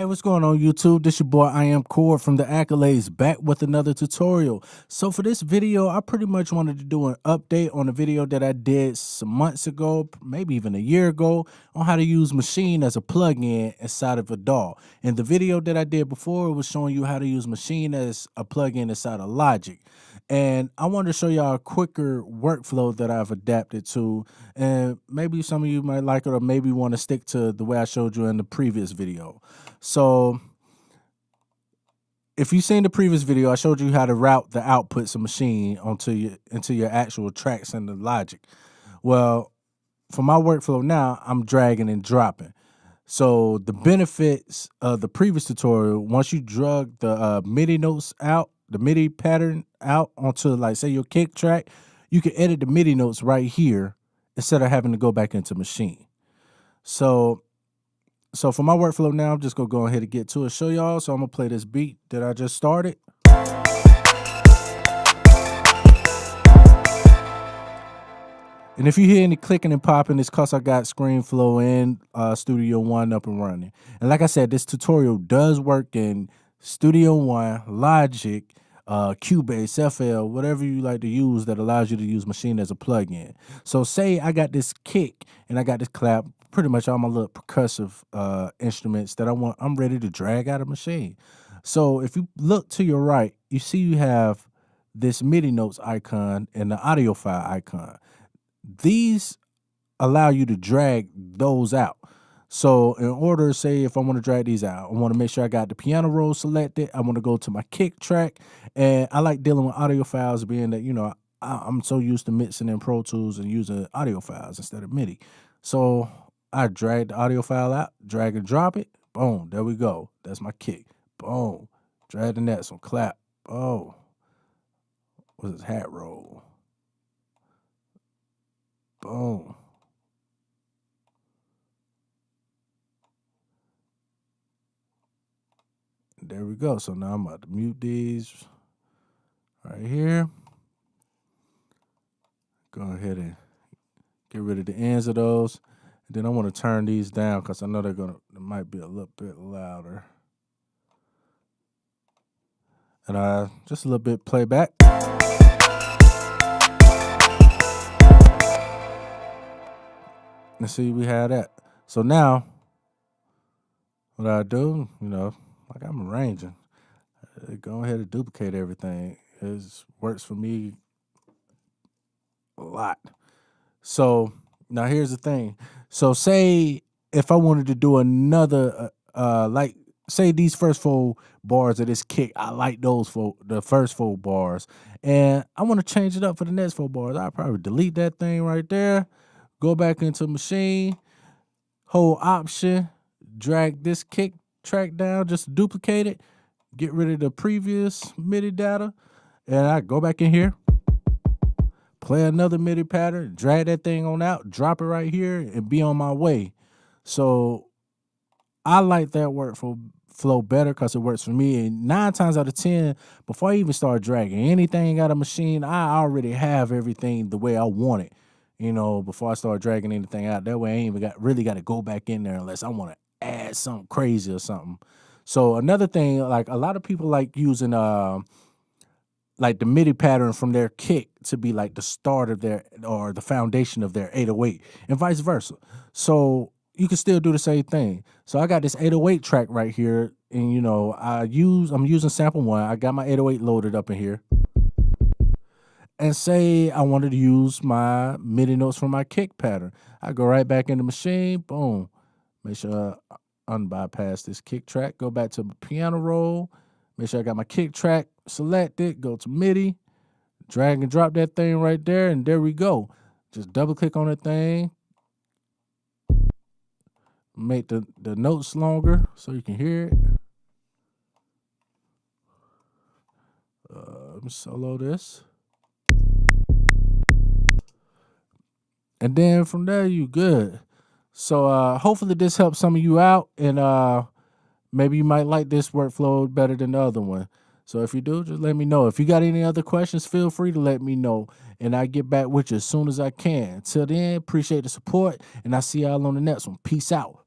What's going on YouTube? This your boy I am Cord from the Akkolades, back with another tutorial. So for this video, I pretty much wanted to do an update on a video that I did some months ago, maybe even a year ago, on how to use Maschine as a plugin inside of a DAW. And the video that I did before was showing you how to use Maschine as a plugin inside of Logic. And I wanted to show y'all a quicker workflow that I've adapted to, and maybe some of you might like it, or maybe want to stick to the way I showed you in the previous video. So if you've seen the previous video, I showed you how to route the outputs of Maschine into your actual tracks in the Logic. Well, for my workflow now, I'm dragging and dropping. So the benefits of the previous tutorial, once you drug the MIDI notes out, the MIDI pattern out onto, like, say, your kick track, you can edit the MIDI notes right here instead of having to go back into Maschine. So for my workflow now, I'm just gonna go ahead and get to it, show y'all. So I'm gonna play this beat that I just started. And if you hear any clicking and popping, it's because I got ScreenFlow and Studio One up and running. And like I said, this tutorial does work in Studio One, Logic, Cubase, FL, whatever you like to use that allows you to use Maschine as a plugin. So say I got this kick and I got this clap, pretty much all my little percussive instruments that I'm ready to drag out of Maschine. So if you look to your right, you see you have this MIDI notes icon and the audio file icon. These allow you to drag those out. So in order, say if I want to drag these out, I want to make sure I got the piano roll selected. I want to go to my kick track, and I like dealing with audio files, being that, you know, I'm so used to mixing in Pro Tools and using audio files instead of MIDI. So I drag the audio file out, drag and drop it. Boom, there we go. That's my kick. Boom, drag the next one, clap. Oh, what's this, hat roll? Boom. There we go. So now I'm about to mute these right here. Go ahead and get rid of the ends of those. And then I want to turn these down because I know they might be a little bit louder. And just a little bit playback. Let's see, we have that. So now, what I do, you know, like I'm arranging, go ahead and duplicate everything. It works for me a lot. So now here's the thing. So say if I wanted to do another, like say these first 4 bars of this kick, I like those for the first 4 bars, and I want to change it up for the next 4 bars. I'll probably delete that thing right there. Go back into Maschine, hold Option, drag this kick track down, just duplicate it, get rid of the previous MIDI data, and I go back in here, play another MIDI pattern, drag that thing on out, drop it right here, and be on my way. So I like that workflow better because it works for me. And 9 times out of 10, before I even start dragging anything out of Maschine, I already have everything the way I want it. You know, before I start dragging anything out, that way I ain't even really got to go back in there unless I want to add something crazy or something. So another thing, like a lot of people like using like the MIDI pattern from their kick to be like the start of their, or the foundation of their 808, and vice versa. So you can still do the same thing. So I got this 808 track right here, and you know, I'm using sample 1. I got my 808 loaded up in here. And say I wanted to use my MIDI notes from my kick pattern. I go right back into Maschine, boom. Make sure I unbypass this kick track, go back to my piano roll, make sure I got my kick track selected, go to MIDI, drag and drop that thing right there, and there we go. Just double click on that thing, make the notes longer so you can hear it. Let me solo this. And then from there, you good. So hopefully this helps some of you out, and maybe you might like this workflow better than the other one. So if you do, just let me know. If you got any other questions, feel free to let me know, and I'll get back with you as soon as I can. Till then, appreciate the support, and I'll see y'all on the next one. Peace out.